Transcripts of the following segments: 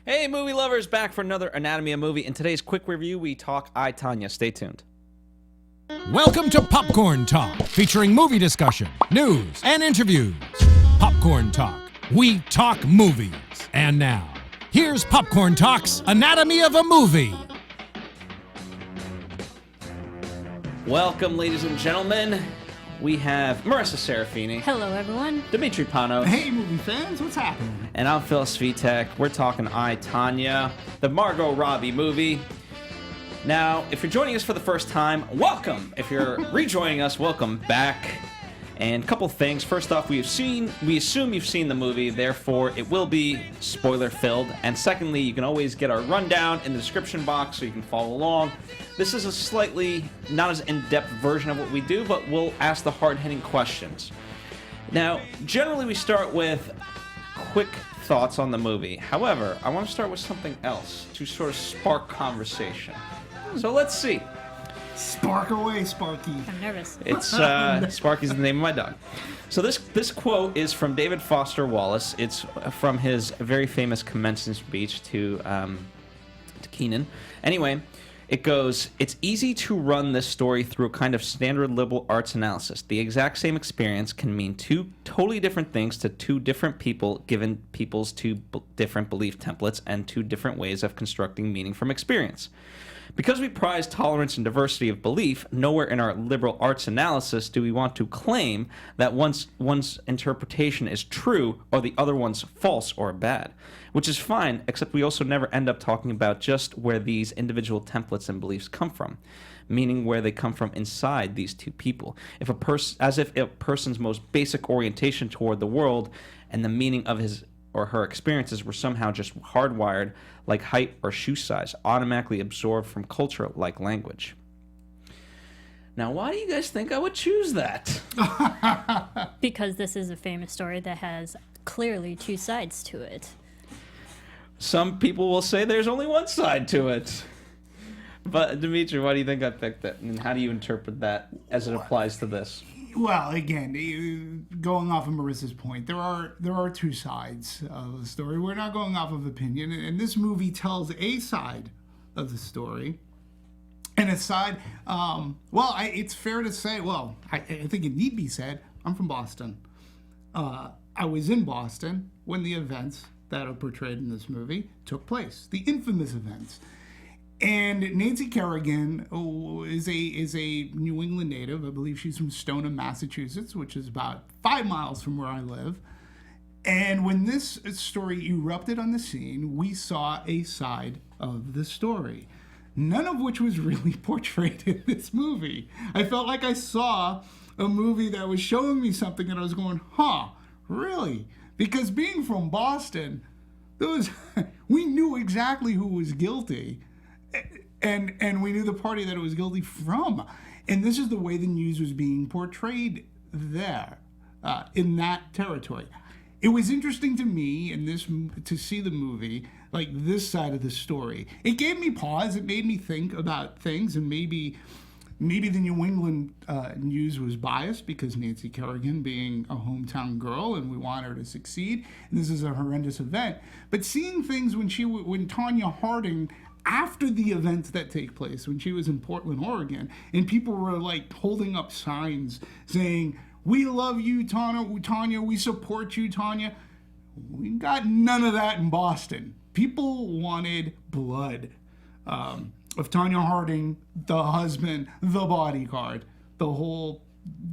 Hey, movie lovers, back for another Anatomy of Movie. In today's quick review, we talk I, Tonya. Stay tuned. Welcome to Popcorn Talk, featuring movie discussion, news, and interviews. Popcorn Talk. We talk movies. And now, here's Popcorn Talk's Anatomy of a Movie. Welcome, ladies and gentlemen. We have Marisa Serafini. Hello, everyone. Demetri, Panos. Hey, movie fans, what's happening? And I'm Phil Svitek. We're talking I, Tonya, the Margot Robbie movie. Now, if you're joining us for the first time, welcome. If you're rejoining us, welcome back. And a couple things. First off, we assume you've seen the movie, therefore it will be spoiler-filled. And secondly, you can always get our rundown in the description box so you can follow along. This is a slightly not as in-depth version of what we do, but we'll ask the hard-hitting questions. Now, generally we start with quick thoughts on the movie. However, I want to start with something else to sort of spark conversation. So let's see. Spark away, Sparky. I'm nervous. It's Sparky's the name of my dog. So this quote is from David Foster Wallace. It's from his very famous commencement speech to Keenan. Anyway, it goes, "It's easy to run this story through a kind of standard liberal arts analysis. The exact same experience can mean two totally different things to two different people, given people's two different belief templates and two different ways of constructing meaning from experience. Because we prize tolerance and diversity of belief, nowhere in our liberal arts analysis do we want to claim that one's interpretation is true or the other one's false or bad. Which is fine, except we also never end up talking about just where these individual templates and beliefs come from, meaning where they come from inside these two people. As if a person's most basic orientation toward the world and the meaning of his or her experiences were somehow just hardwired, like height or shoe size, automatically absorbed from culture like language." Now, why do you guys think I would choose that? Because this is a famous story that has clearly two sides to it. Some people will say there's only one side to it. But, Demetri, why do you think I picked it? And how do you interpret that as it applies to this? Well, again, going off of Marisa's point, there are two sides of the story. We're not going off of opinion, and this movie tells a side of the story. And a side, it's fair to say, I think it need be said, I'm from Boston. I was in Boston when the events that are portrayed in this movie took place, the infamous events. And Nancy Kerrigan is a New England native. I believe she's from Stoneham, Massachusetts, which is about 5 miles from where I live. And when this story erupted on the scene, we saw a side of the story, none of which was really portrayed in this movie. I felt like I saw a movie that was showing me something and I was going, really? Because being from Boston, we knew exactly who was guilty. And we knew the party that it was guilty from. And this is the way the news was being portrayed there, in that territory. It was interesting to me to see the movie, like this side of the story. It gave me pause. It made me think about things, and maybe the New England news was biased because Nancy Kerrigan being a hometown girl and we want her to succeed. And this is a horrendous event. But seeing things when Tonya Harding, after the events that take place, when she was in Portland, Oregon, and people were like holding up signs saying, "We love you, Tonya, we support you, Tonya." We got none of that in Boston. People wanted blood of Tonya Harding, the husband, the bodyguard, the whole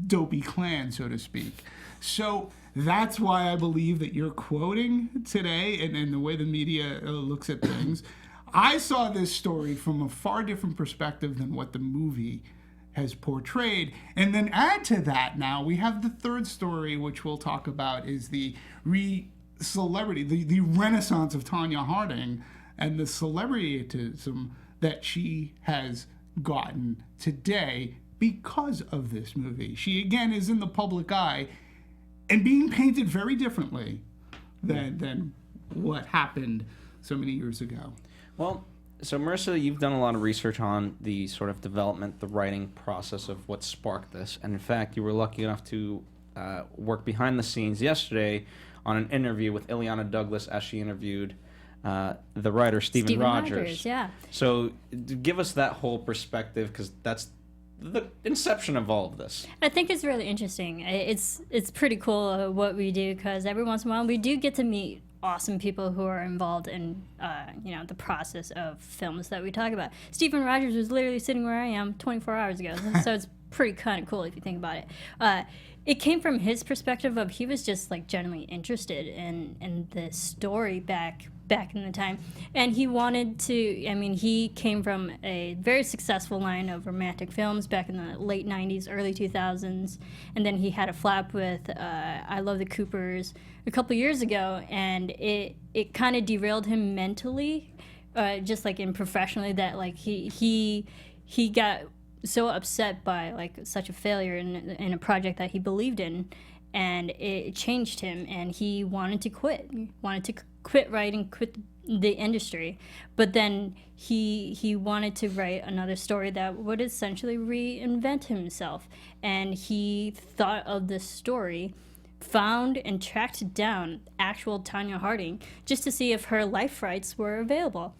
dopey clan, so to speak. So that's why I believe that you're quoting today and the way the media looks at things. I saw this story from a far different perspective than what the movie has portrayed. And then add to that, now we have the third story, which we'll talk about, is the celebrity, the renaissance of Tonya Harding and the celebrityism that she has gotten today because of this movie. She, again, is in the public eye and being painted very differently than what happened so many years ago. Well, so Marisa, you've done a lot of research on the sort of development, the writing process of what sparked this. And in fact, you were lucky enough to work behind the scenes yesterday on an interview with Ileana Douglas as she interviewed the writer Stephen Rogers. Yeah. So give us that whole perspective, because that's the inception of all of this. I think it's really interesting. It's pretty cool what we do, because every once in a while we do get to meet awesome people who are involved in the process of films that we talk about. Stephen Rogers was literally sitting where I am 24 hours ago, so it's pretty kind of cool if you think about it. It came from his perspective of he was just like generally interested in the story back in the time, and he wanted to. I mean, he came from a very successful line of romantic films back in the late 90s, early 2000s, and then he had a flap with I Love the Coopers a couple years ago, and it kind of derailed him mentally, just like in professionally, that like he got so upset by like such a failure in a project that he believed in, and it changed him, and he wanted to quit. He wanted to quit writing, quit the industry, but then he wanted to write another story that would essentially reinvent himself, and he thought of this story, found and tracked down actual Tonya Harding just to see if her life rights were available,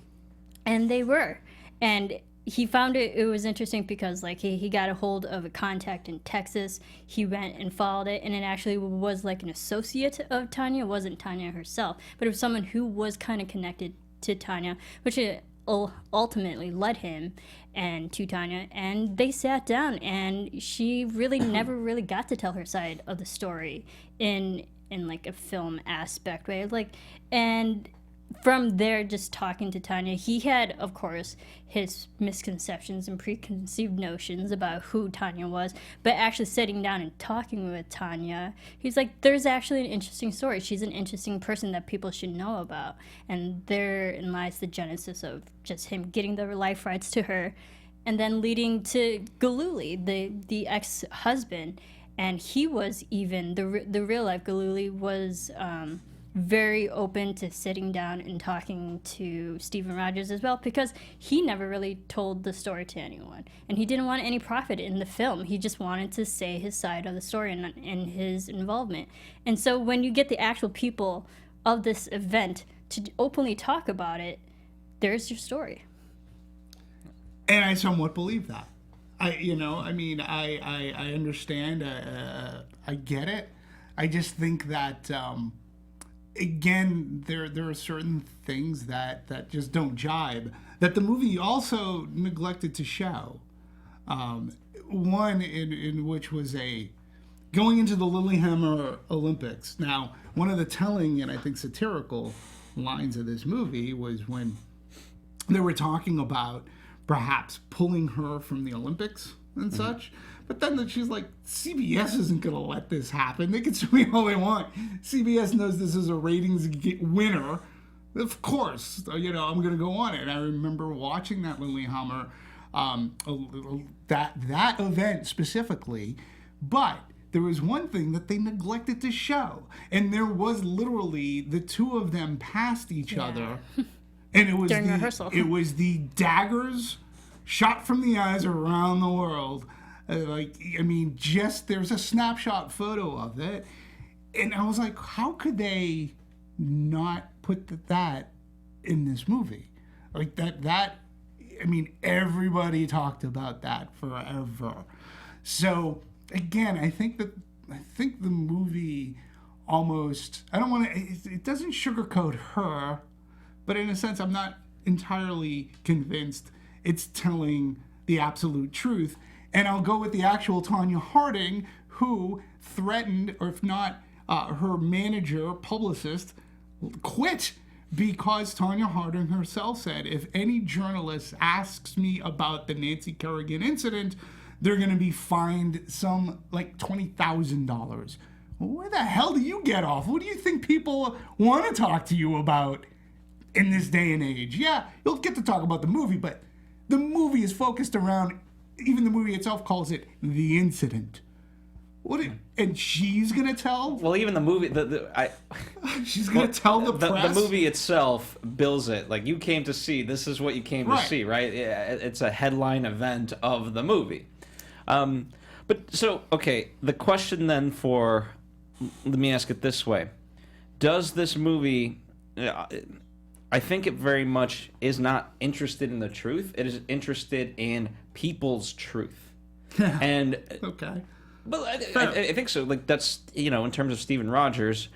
and they were. And he found it was interesting because like he got a hold of a contact in Texas. He went and followed it, and it actually was like an associate of Tonya. It wasn't Tonya herself, but it was someone who was kind of connected to Tonya, which it ultimately led him and to Tonya, and they sat down, and she really never really got to tell her side of the story in like a film aspect way, like. And from there, just talking to Tonya, he had, of course, his misconceptions and preconceived notions about who Tonya was, but actually sitting down and talking with Tonya, he's like, there's actually an interesting story. She's an interesting person that people should know about. And therein lies the genesis of just him getting the life rights to her, and then leading to Galuli, the ex-husband. And he was even, the real life Galuli was very open to sitting down and talking to Stephen Rogers as well, because he never really told the story to anyone, and he didn't want any profit in the film. He just wanted to say his side of the story and his involvement. And so when you get the actual people of this event to openly talk about it, there's your story. And I somewhat believe that. I understand. I get it. I just think that again, there are certain things that just don't jibe, that the movie also neglected to show. One in which was going into the Lillehammer Olympics. Now, one of the telling and I think satirical lines of this movie was when they were talking about perhaps pulling her from the Olympics and such. But then she's like, CBS isn't going to let this happen. They can sue me all they want. CBS knows this is a ratings winner. Of course, I'm going to go on it. And I remember watching that Lillehammer, that event specifically. But there was one thing that they neglected to show. And there was literally the two of them passed each other. And it was during rehearsal. It was the daggers shot from the eyes around the world. There's a snapshot photo of it. And I was like, how could they not put that in this movie? Like everybody talked about that forever. So again, I think the movie almost, it doesn't sugarcoat her, but in a sense, I'm not entirely convinced it's telling the absolute truth. And I'll go with the actual Tonya Harding, who threatened, or if not, her manager, publicist, quit because Tonya Harding herself said, if any journalist asks me about the Nancy Kerrigan incident, they're going to be fined some like $20,000. Where the hell do you get off? What do you think people want to talk to you about in this day and age? Yeah, you'll get to talk about the movie, but the movie is focused around, even the movie itself calls it the incident. And she's gonna tell? Well, even the movie, she's gonna tell the press. The movie itself bills it like, you came to see. This is what you came to see, right? It's a headline event of the movie. The question then let me ask it this way: does this movie? I think it very much is not interested in the truth. It is interested in people's truth. And Okay. but I think so. Like that's in terms of Stephen Rogers.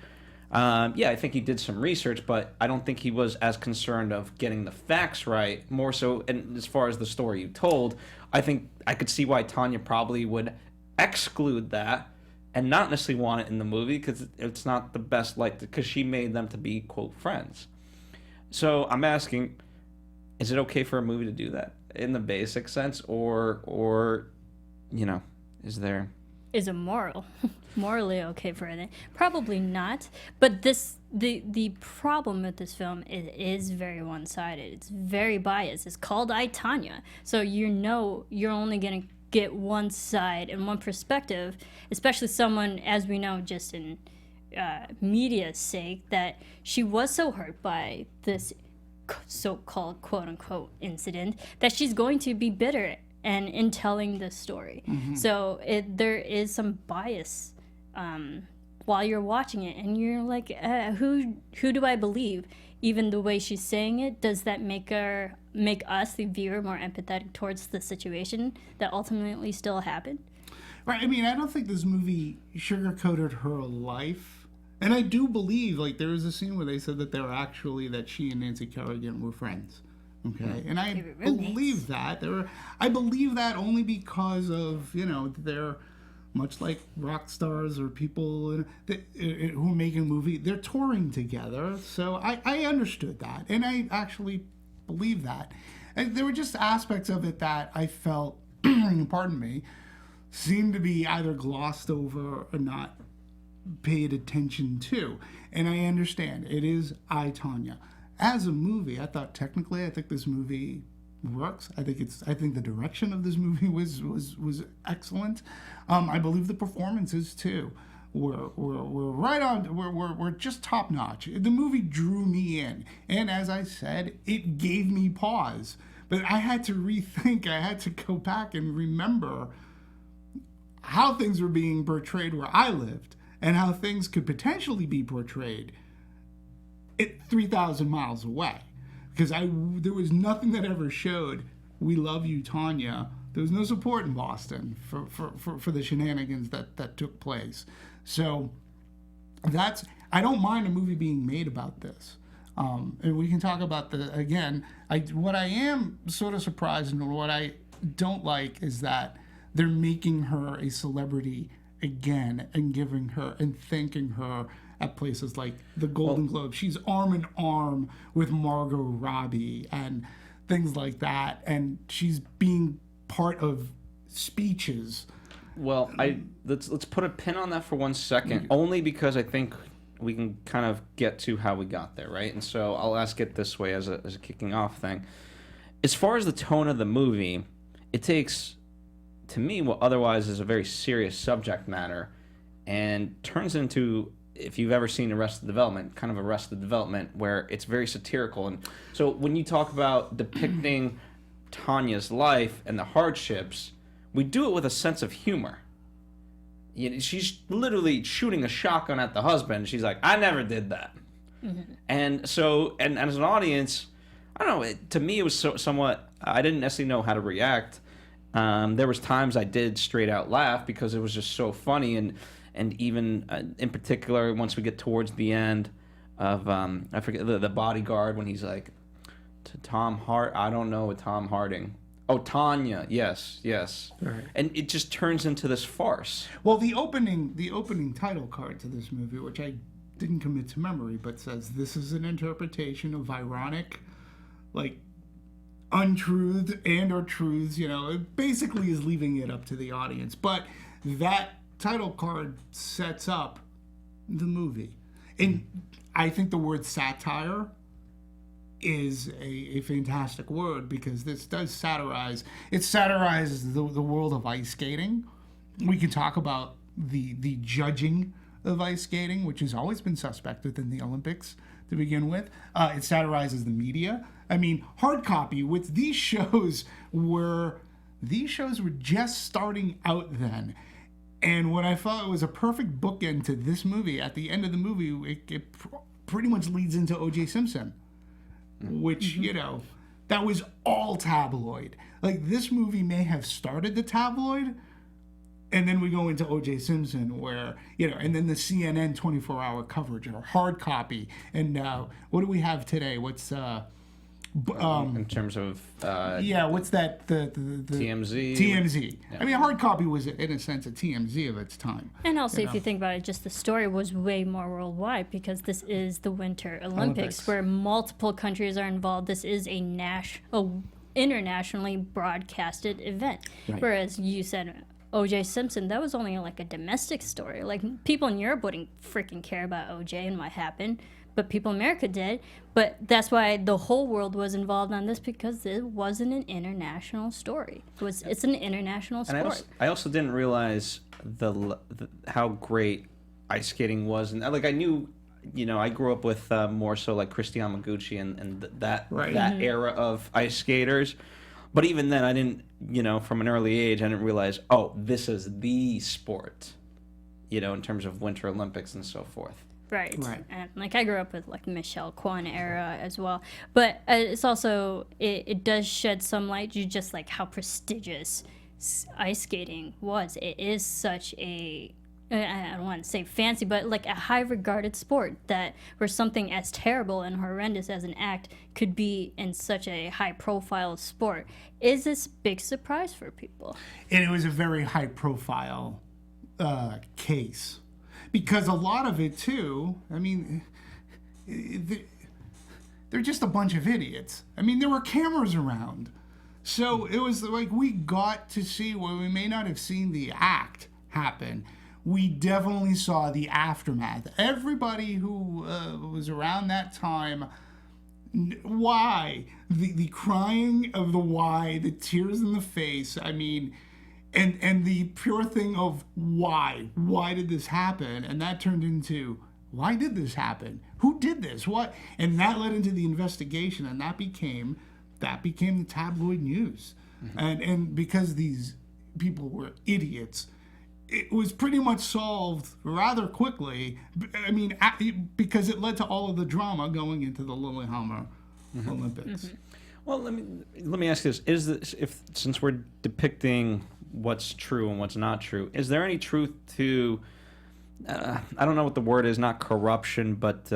Yeah, I think he did some research, but I don't think he was as concerned of getting the facts right. More so, and as far as the story you told, I think I could see why Tonya probably would exclude that and not necessarily want it in the movie because it's not the best because she made them to be, quote, friends. So I'm asking, is it okay for a movie to do that in the basic sense, or is there... Is it morally okay for it? Probably not. But the problem with this film is very one-sided. It's very biased. It's called I, Tonya. So you're only going to get one side and one perspective, especially someone, as we know, just in media's sake, that she was so hurt by this so-called quote-unquote incident that she's going to be bitter and in telling the story. So there is some bias while you're watching it, and you're like, who do I believe? Even the way she's saying it, does that make us, the viewer, more empathetic towards the situation that ultimately still happened? Right. I mean, I don't think this movie sugarcoated her life. And I do believe, there was a scene where they said that she and Nancy Kerrigan were friends. Okay, and I believe that. I believe that only because of, they're much like rock stars or people who are making a movie. They're touring together, so I understood that, and I actually believe that. And there were just aspects of it that I felt, pardon me, seemed to be either glossed over or not paid attention to. And I understand, it is I, Tonya. As a movie, I think this movie works. I think the direction of this movie was excellent. I believe the performances too were right on. Were just top notch. The movie drew me in, and as I said, it gave me pause. But I had to rethink. I had to go back and remember how things were being portrayed where I lived, and how things could potentially be portrayed 3,000 miles away, because there was nothing that ever showed "We love you, Tonya." There was no support in Boston for the shenanigans that took place. So I don't mind a movie being made about this, and we can talk about what I am sort of surprised and what I don't like is that they're making her a celebrity again and giving her and thanking her at places like the Golden Globe. She's arm in arm with Margot Robbie and things like that, and she's being part of speeches. Well, let's put a pin on that for 1 second, only because I think we can kind of get to how we got there, right? And so I'll ask it this way as a kicking off thing. As far as the tone of the movie, it takes, to me, what otherwise is a very serious subject matter and turns into, if you've ever seen Arrested Development, kind of Arrested Development, where it's very satirical. And so when you talk about depicting Tonya's life and the hardships, we do it with a sense of humor. She's literally shooting a shotgun at the husband. She's like, I never did that. And so, and as an audience, I don't know, to me it was somewhat, I didn't necessarily know how to react. There was times I did straight out laugh because it was just so funny, and even in particular, once we get towards the end of, I forget, the bodyguard, when he's like, to Tom I don't know, with Tom Harding. Oh, Tonya, yes. Right. And it just turns into this farce. Well, the opening title card to this movie, which I didn't commit to memory, but says, this is an interpretation of ironic, untruths and or truths, it basically is leaving it up to the audience. But that title card sets up the movie. And I think the word satire is a fantastic word, because this does satirize. It satirizes the world of ice skating. We can talk about the judging of ice skating, which has always been suspect within the Olympics to begin with. It satirizes the media. I mean, hard copy with these shows were just starting out then. And what I felt it was a perfect bookend to this movie, at the end of the movie, it pretty much leads into O.J. Simpson. which, you know, that was all tabloid. Like, this movie may have started the tabloid, and then we go into O.J. Simpson, where, you know, and then the CNN 24-hour coverage, or hard copy. And what do we have today? What's in terms of what's that? The TMZ. TMZ. Yeah. I mean, hard copy was, in a sense, a TMZ of its time. And also, if you think about it, just the story was way more worldwide, because this is the Winter Olympics. Where multiple countries are involved. This is a internationally broadcasted event. Right. Whereas you said O.J. Simpson, that was only like a domestic story. Like, people in Europe wouldn't freaking care about O.J. and what happened, but people in America did. But that's why the whole world was involved on this, because it wasn't an international story. It's an international sport. And I also didn't realize how great ice skating was, and like I knew, you know, I grew up with more so like Kristian Maguchi and that era of ice skaters. But even then, I didn't, you know, from an early age, I didn't realize, oh, this is the sport, you know, in terms of Winter Olympics and so forth. Right. And like, I grew up with like Michelle Kwan era as well, but it's also it does shed some light to just like how prestigious ice skating was. It is such a, I don't want to say fancy, but like a high regarded sport, that where something as terrible and horrendous as an act could be in such a high profile sport is this big surprise for people. And it was a very high profile case. Because a lot of it, too, I mean, they're just a bunch of idiots. I mean, there were cameras around. So it was like we got to see, where we may not have seen the act happen, we definitely saw the aftermath. Everybody who was around that time, why? The crying of the why, the tears in the face, I mean... And the pure thing of why did this happen? And that turned into, why did this happen? Who did this? What? And that led into the investigation, and that became the tabloid news. Mm-hmm. And because these people were idiots, it was pretty much solved rather quickly. I mean, because it led to all of the drama going into the Lillehammer Olympics. Mm-hmm. Well, let me ask this: since we're depicting what's true and what's not true, is there any truth to I don't know what the word is, not corruption, but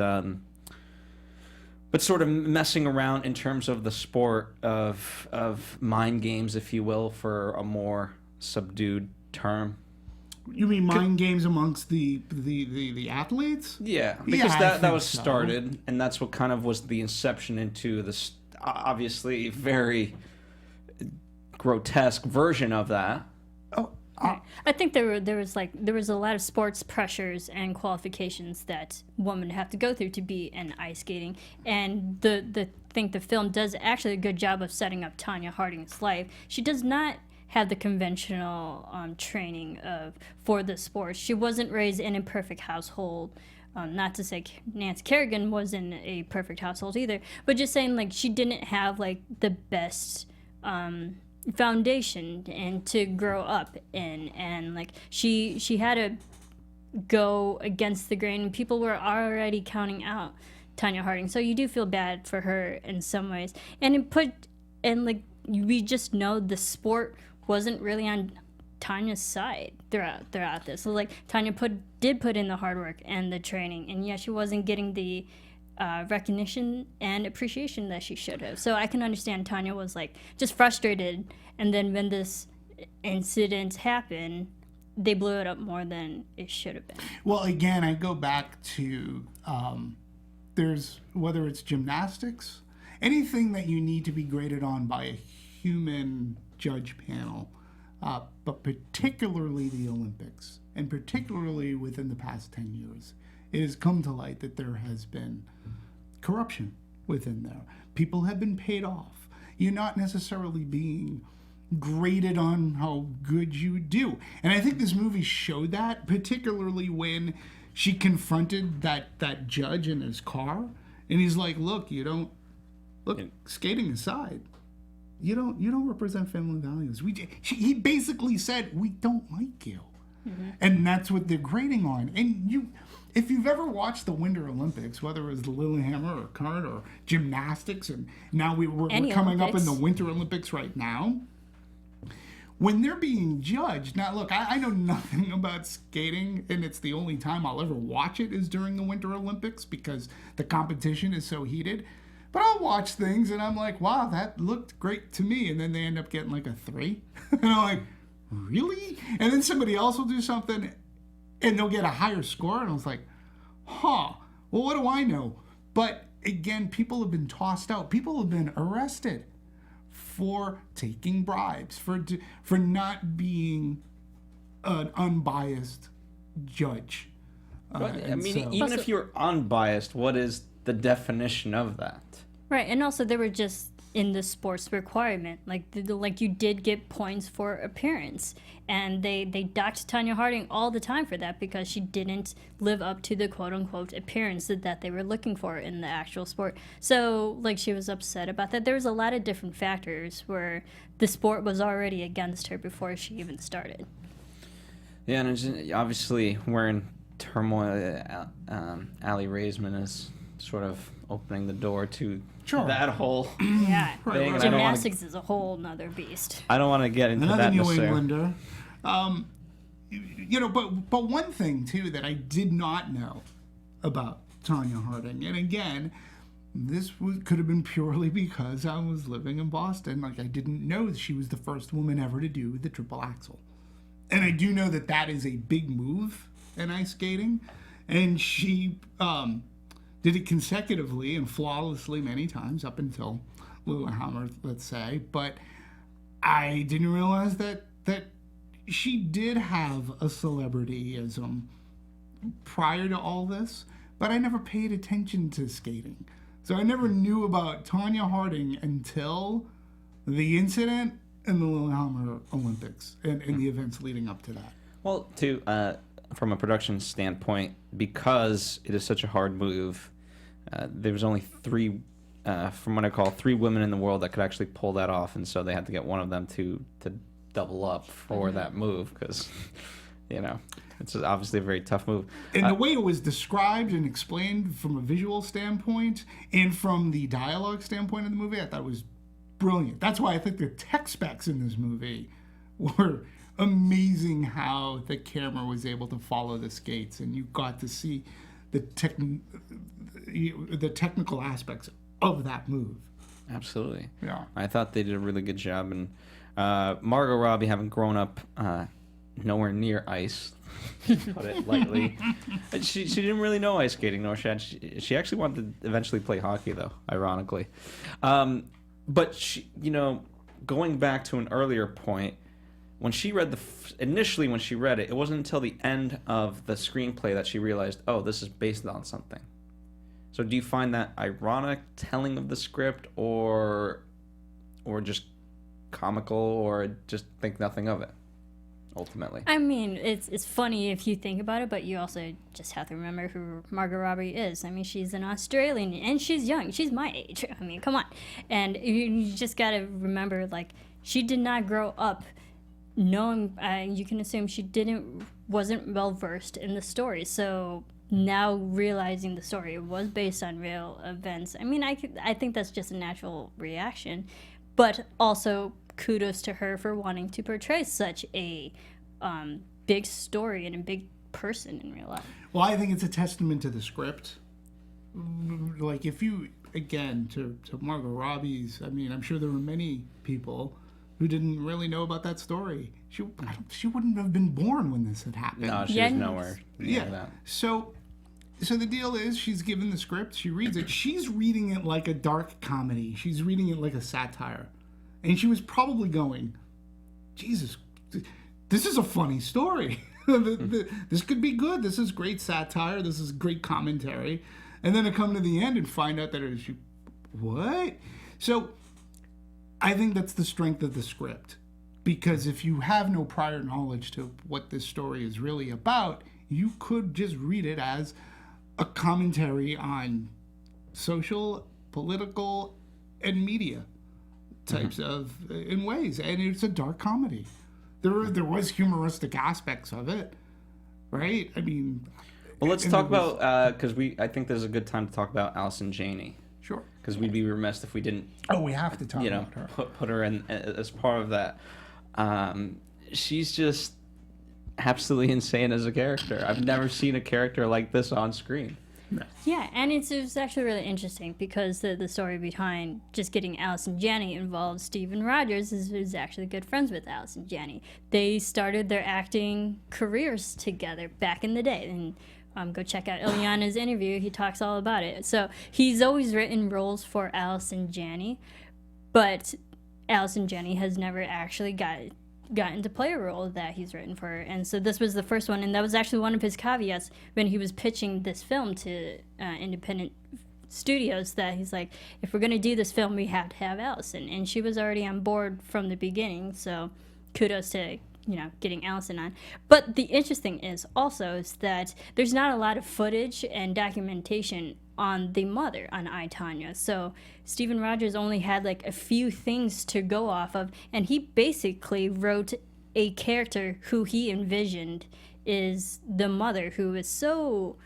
sort of messing around in terms of the sport of mind games, if you will, for a more subdued term? You mean mind games amongst the athletes? Yeah, because that was started, and that's what kind of was the inception into this obviously very grotesque version of that. I think there was a lot of sports pressures and qualifications that women have to go through to be in ice skating, and I think the film does actually a good job of setting up Tonya Harding's life. She does not have the conventional training for the sport. She wasn't raised in a perfect household. Not to say Nancy Kerrigan was in a perfect household either, but just saying, like, she didn't have like the best foundation and to grow up in, and like she had to go against the grain, and people were already counting out Tonya Harding, so you do feel bad for her in some ways. And we just know the sport wasn't really on Tanya's side throughout this. So like, Tonya did put in the hard work and the training, and she wasn't getting the recognition and appreciation that she should have. So I can understand Tonya was like just frustrated, and then when this incident happened, they blew it up more than it should have been. Well, again, I go back to there's, whether it's gymnastics, anything that you need to be graded on by a human judge panel, but particularly the Olympics, and particularly within the past 10 years, it has come to light that there has been corruption within there. People have been paid off. You're not necessarily being graded on how good you do. And I think this movie showed that, particularly when she confronted that judge in his car, and he's like, look, skating aside, you don't represent family values. He basically said, we don't like you. And that's what they're grading on. And if you've ever watched the Winter Olympics, whether it was the Lillehammer or Kart or gymnastics, and now we're coming up in the Winter Olympics right now, when they're being judged, now look, I know nothing about skating, and it's the only time I'll ever watch it is during the Winter Olympics because the competition is so heated. But I'll watch things and I'm like, wow, that looked great to me. And then they end up getting like a 3. And I'm like, really? And then somebody else will do something and they'll get a higher score. And I was like, well, what do I know? But again, people have been tossed out. People have been arrested for taking bribes, for not being an unbiased judge. Even if you're unbiased, what is the definition of that? Right, and also they were just in the sports requirement. Like you did get points for appearance, and they docked Tonya Harding all the time for that because she didn't live up to the quote-unquote appearance that they were looking for in the actual sport. So, she was upset about that. There was a lot of different factors where the sport was already against her before she even started. Yeah, and obviously we're in turmoil. Aly Raisman is sort of opening the door to that whole thing. Gymnastics is a whole nother beast. I don't want to get into Another that New necessarily. Englander. But one thing too that I did not know about Tonya Harding, and again, could have been purely because I was living in Boston. I didn't know that she was the first woman ever to do the triple axel, and I do know that is a big move in ice skating, and she did it consecutively and flawlessly many times up until Lillehammer, let's say. But I didn't realize that she did have a celebrityism prior to all this, but I never paid attention to skating. So I never knew about Tonya Harding until the incident in the Lillehammer Olympics and the events leading up to that. Well, from a production standpoint, because it is such a hard move, there was only 3, from what I call 3 women in the world that could actually pull that off, and so they had to get one of them to double up for that move because, it's obviously a very tough move. And the way it was described and explained from a visual standpoint and from the dialogue standpoint of the movie, I thought it was brilliant. That's why I think the tech specs in this movie were amazing, how the camera was able to follow the skates and you got to see the technical aspects of that move. Absolutely. Yeah. I thought they did a really good job. And Margot Robbie, having grown up nowhere near ice, to put it lightly, she didn't really know ice skating, nor she actually wanted to eventually play hockey, though, ironically. But she, going back to an earlier point, when she read initially when she read it, it wasn't until the end of the screenplay that she realized, oh, this is based on something. So do you find that ironic telling of the script, or just comical, or just think nothing of it, ultimately? I mean, it's funny if you think about it, but you also just have to remember who Margot Robbie is. I mean, she's an Australian, and she's young. She's my age. I mean, come on. And you just got to remember, she did not grow up knowing, you can assume she wasn't well versed in the story. So now realizing the story was based on real events, I mean, I think that's just a natural reaction. But also kudos to her for wanting to portray such a big story and a big person in real life. Well, I think it's a testament to the script. If you, again, to Margot Robbie's, I mean, I'm sure there were many people who didn't really know about that story. She wouldn't have been born when this had happened. No, she was nowhere near that. So the deal is, she's given the script, she reads it, she's reading it like a dark comedy. She's reading it like a satire. And she was probably going, Jesus, this is a funny story. This could be good. This is great satire. This is great commentary. And then to come to the end and find out that what? So I think that's the strength of the script. Because if you have no prior knowledge to what this story is really about, you could just read it as a commentary on social, political, and media types of in ways. And it's a dark comedy. there was humoristic aspects of it, right? I mean, Well, let's talk about because I think this is a good time to talk about Allison Janney. Sure. Because we'd be remiss if we didn't, Oh, we have to talk about her. put her in as part of that. She's just absolutely insane as a character. I've never seen a character like this on screen. Yeah, and it's actually really interesting because the story behind just getting Allison Janney involved, Steven Rogers is actually good friends with Allison Janney. They started their acting careers together back in the day, and go check out Ileana's interview. He talks all about it. So he's always written roles for Allison Janney, but Allison Janney has never actually gotten to play a role that he's written for her. And so this was the first one, and that was actually one of his caveats when he was pitching this film to independent studios, that he's like, if we're going to do this film, we have to have Allison. And she was already on board from the beginning, so kudos to getting Allison on. But the interesting is that there's not a lot of footage and documentation on the mother on I, Tonya. So Steven Rogers only had like a few things to go off of, and he basically wrote a character who he envisioned is the mother, who is so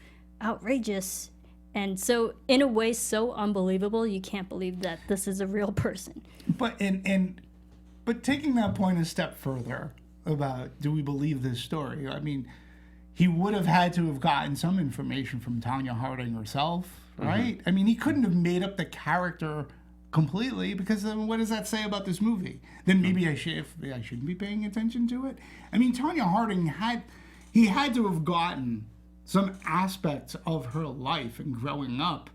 outrageous and so, in a way, so unbelievable, you can't believe that this is a real person. But but taking that point a step further about, do we believe this story? I mean, he would have had to have gotten some information from Tonya Harding herself, right? I mean, he couldn't have made up the character completely, because then what does that say about this movie? Then maybe I shouldn't be paying attention to it. I mean, Tonya Harding had to have gotten some aspects of her life and growing up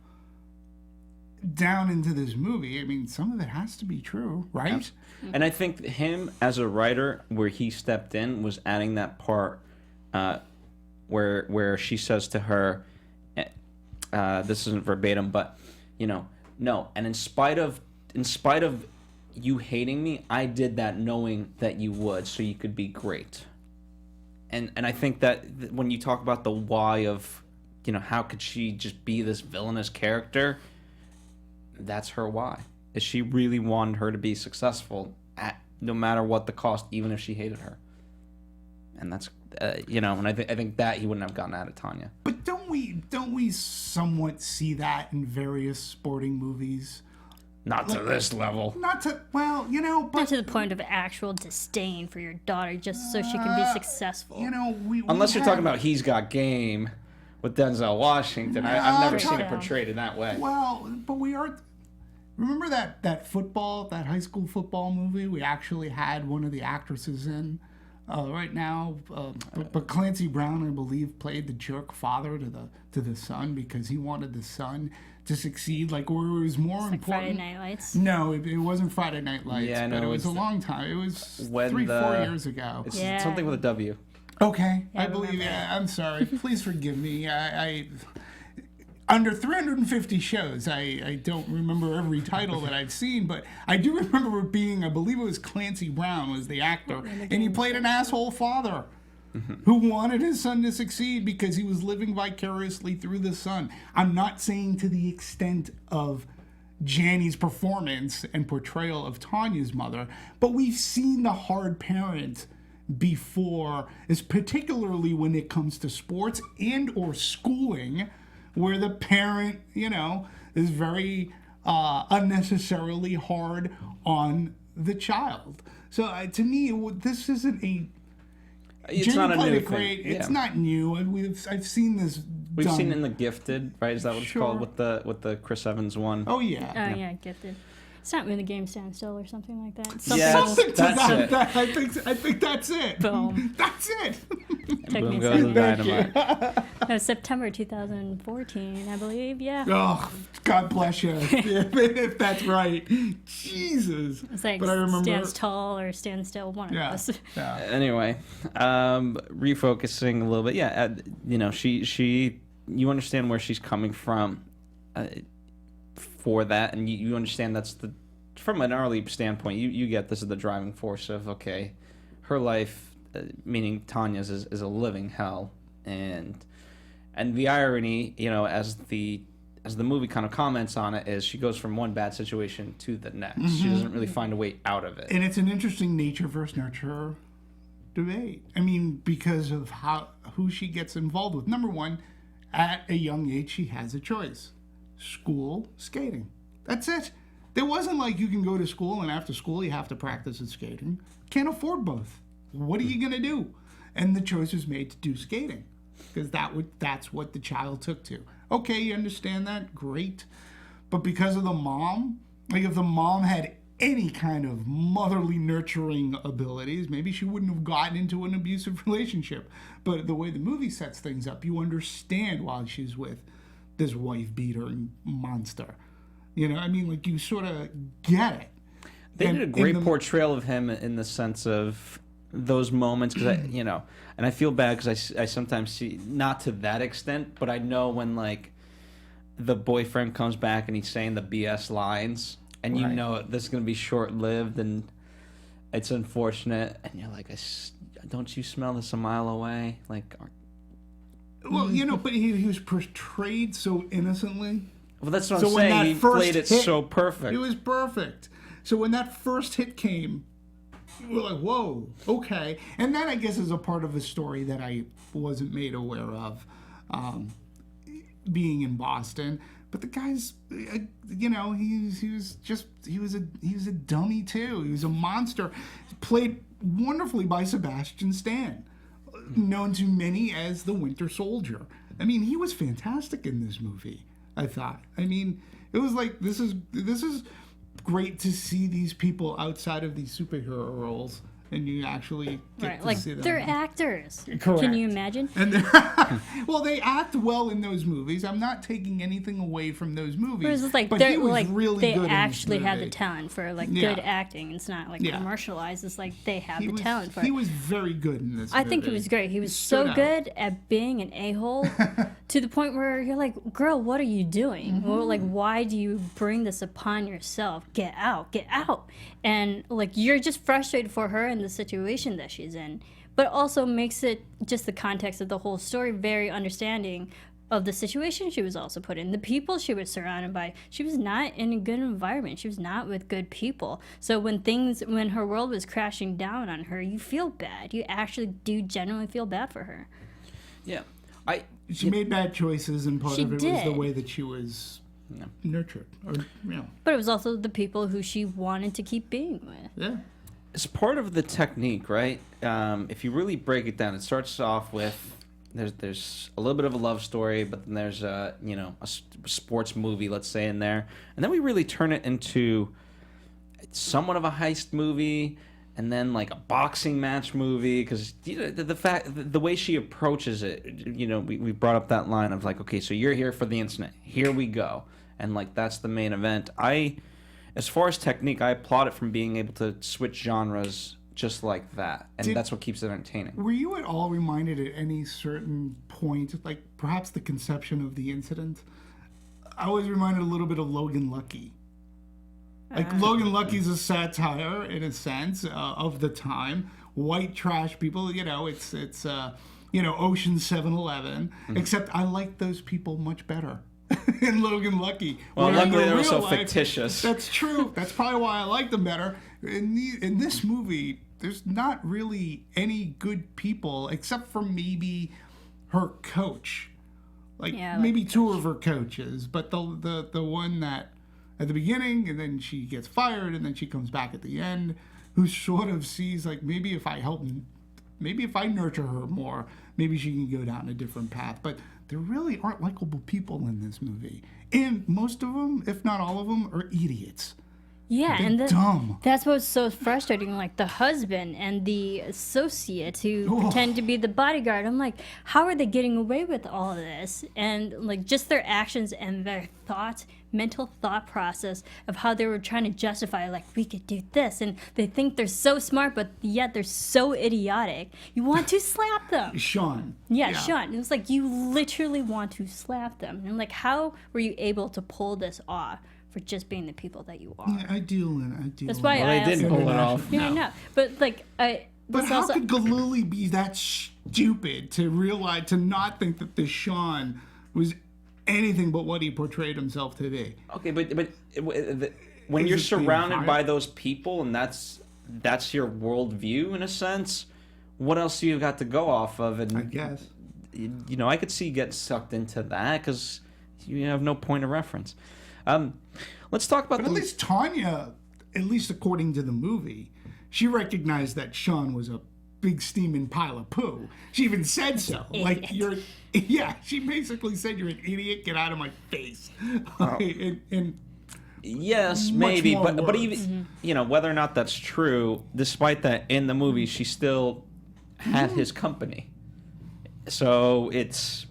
down into this movie. I mean, some of it has to be true, right? And I think him as a writer, where he stepped in, was adding that part where she says to her, this isn't verbatim, but no. And in spite of you hating me, I did that knowing that you would, so you could be great. And I think that when you talk about the why of, how could she just be this villainous character, that's her why. Is she really wanted her to be successful no matter what the cost, even if she hated her. And that's, and I think that he wouldn't have gotten out of Tonya. But don't we somewhat see that in various sporting movies? Not to this level. Not to, but... Not to the point of actual disdain for your daughter, just so she can be successful. Unless you're talking about He's Got Game with Denzel Washington. I've never seen it portrayed in that way. Well, but we are... Remember that high school football movie we actually had one of the actresses in right now? But Clancy Brown, I believe, played the jerk father to the son because he wanted the son to succeed, like where it was more important. Friday Night Lights? No, it wasn't Friday Night Lights, but it was a long time. It was 3-4 years ago. It's something with a W. Okay, I believe. I'm sorry. Please forgive me. I under 350 shows, I don't remember every title that I've seen, but I do remember it being, I believe it was Clancy Brown was the actor, and he played an asshole father who wanted his son to succeed because he was living vicariously through the son. I'm not saying to the extent of Janney's performance and portrayal of Tonya's mother, but we've seen the hard parent before, is particularly when it comes to sports and or schooling, where the parent, is very unnecessarily hard on the child. So to me, this isn't a... It's not a new thing. It's not new, and I've seen this. We've seen it in The Gifted, right? Is that what it's called with the Chris Evans one? Oh yeah. Oh yeah, Gifted. It's not when the game stands still or something like that. Something to that. I think that's it. Boom. That's it. Boom goes the dynamite. No, September 2014, I believe. Yeah. Oh, God bless you. if that's right. Jesus. It's like but I remember, stands tall or stand still, one of those. Yeah. Anyway, refocusing a little bit. Yeah, she. You understand where she's coming from. For that, and you understand that's from an early standpoint, you get this is the driving force of, okay, her life, meaning Tonya's, is a living hell, and the irony, as the movie kind of comments on it, is she goes from one bad situation to the next. She doesn't really find a way out of it. And it's an interesting nature versus nurture debate. I mean, because of who she gets involved with. Number one, at a young age, she has a choice. School, skating. That's it. There wasn't like you can go to school and after school you have to practice at skating. Can't afford both. What are you going to do? And the choice was made to do skating because that's what the child took to. Okay, you understand that? Great. But because of the mom, like if the mom had any kind of motherly nurturing abilities, maybe she wouldn't have gotten into an abusive relationship. But the way the movie sets things up, you understand why she's with this wife-beater monster. You know, I mean, like, you sort of get it. They did a great portrayal of him in the sense of those moments, because and I feel bad because I sometimes see, not to that extent, but I know when, like, the boyfriend comes back and he's saying the BS lines, and you know this is going to be short-lived, and it's unfortunate, and you're like, don't you smell this a mile away? Like, well, but he was portrayed so innocently. Well, that's what I'm saying. He played it so perfect. It was perfect. So when that first hit came, we were like, whoa, okay. And that, I guess, is a part of the story that I wasn't made aware of, being in Boston. But the guy's, he was a dummy too. He was a monster. Played wonderfully by Sebastian Stan, known to many as the Winter Soldier. I mean, he was fantastic in this movie, I thought. I mean, it was like, this is great to see these people outside of these superhero roles, and you actually get to see them. They're actors. Correct. Can you imagine? And well, they act well in those movies. I'm not taking anything away from those movies. It's like but he was really they good actually in this have movie. the talent for good acting. It's not like commercialized. It's like they have the talent for it. He was very good in this movie. I think he was great. He was so good at being an a-hole to the point where you're like, girl, what are you doing? Well, like, why do you bring this upon yourself? Get out. And like, you're just frustrated for her and the situation that she's in, but also makes it just the context of the whole story very understanding of the situation she was also put in, the people she was surrounded by. She was not in a good environment. She was not with good people. So when her world was crashing down on her, you feel bad. You actually do genuinely feel bad for her. Yeah. She made bad choices, and part of it was the way that she was nurtured. But it was also the people who she wanted to keep being with. Yeah. It's part of the technique, right? If you really break it down, it starts off with there's a little bit of a love story, but then there's a sports movie, let's say, in there, and then we really turn it into somewhat of a heist movie, and then like a boxing match movie, because the way she approaches it, we brought up that line of like, okay, so you're here for the incident, here we go, and like that's the main event. As far as technique, I applaud it from being able to switch genres just like that, and that's what keeps it entertaining. Were you at all reminded at any certain point, like perhaps the conception of the incident? I was reminded a little bit of Logan Lucky. Like Logan Lucky's a satire in a sense of the time. White trash people, it's Ocean 7-Eleven. Except I like those people much better. In Logan Lucky. Well, luckily they're so fictitious. That's true. That's probably why I like them better. In this movie, there's not really any good people except for maybe her coach. Maybe two of her coaches, but the one that at the beginning, and then she gets fired, and then she comes back at the end, who sort of sees like, maybe if I nurture her more, maybe she can go down a different path. But there really aren't likable people in this movie. And most of them, if not all of them, are idiots. Yeah, They're dumb. That's what's so frustrating. Like the husband and the associate who pretend to be the bodyguard. I'm like, how are they getting away with all of this? And like just their actions and their mental thought process of how they were trying to justify, like, we could do this, and they think they're so smart, but yet they're so idiotic. You want to slap them. Sean. Yeah, Sean. It was like, you literally want to slap them. And like, how were you able to pull this off for just being the people that you are? Yeah, I do. That's why they didn't pull it off. Yeah, no. But like, But how could Galuli be that stupid to not think that this Sean was anything but what he portrayed himself to be? Okay, but when you're surrounded by those people and that's your worldview in a sense, what else do you got to go off of? And I guess. You know, I could see you get sucked into that because you have no point of reference. Let's talk about But at least Tonya, at least according to the movie, she recognized that Sean was a big steaming pile of poo. She even said so. Like, she basically said, "You're an idiot. Get out of my face." And yes, much maybe, more but words. even you know, whether or not that's true, despite that, in the movie, she still had his company. So it's,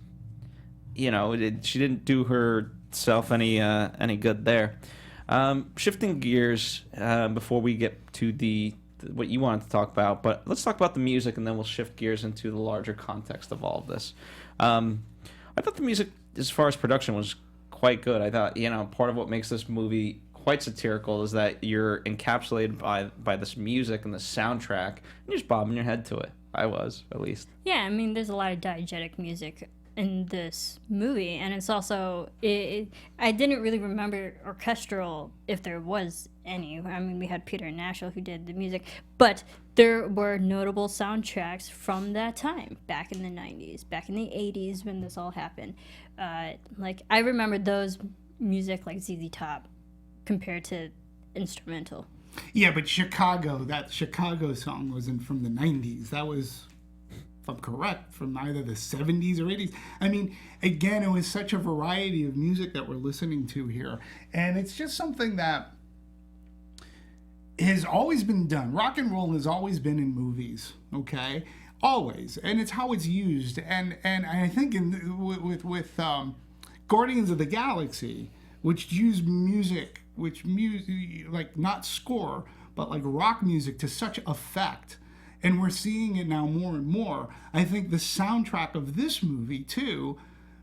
you know, she didn't do herself any good there. Shifting gears before we get to what you wanted to talk about, but let's talk about the music, and then we'll shift gears into the larger context of all of this. I thought the music, as far as production, was quite good. I thought, you know, part of what makes this movie quite satirical is that you're encapsulated by this music and the soundtrack, and you're just bobbing your head to it. I was, at least. Yeah, I mean, there's a lot of diegetic music in this movie, and it's also I didn't really remember orchestral, if there was any. I mean, we had Peter Nashel who did the music, but there were notable soundtracks from that time, back in the 90s, back in the 80s when this all happened. Like, I remember those music like ZZ Top compared to instrumental. yeah, but that Chicago song wasn't from the 90s. That was, if I'm correct, from either the 70s or 80s. I mean, again, it was such a variety of music that we're listening to here. And it's just something that has always been done. Rock and roll has always been in movies, okay? Always. And it's how it's used. And I think with Guardians of the Galaxy, which used music, like not score, but like rock music to such effect, and we're seeing it now more and more. I think the soundtrack of this movie too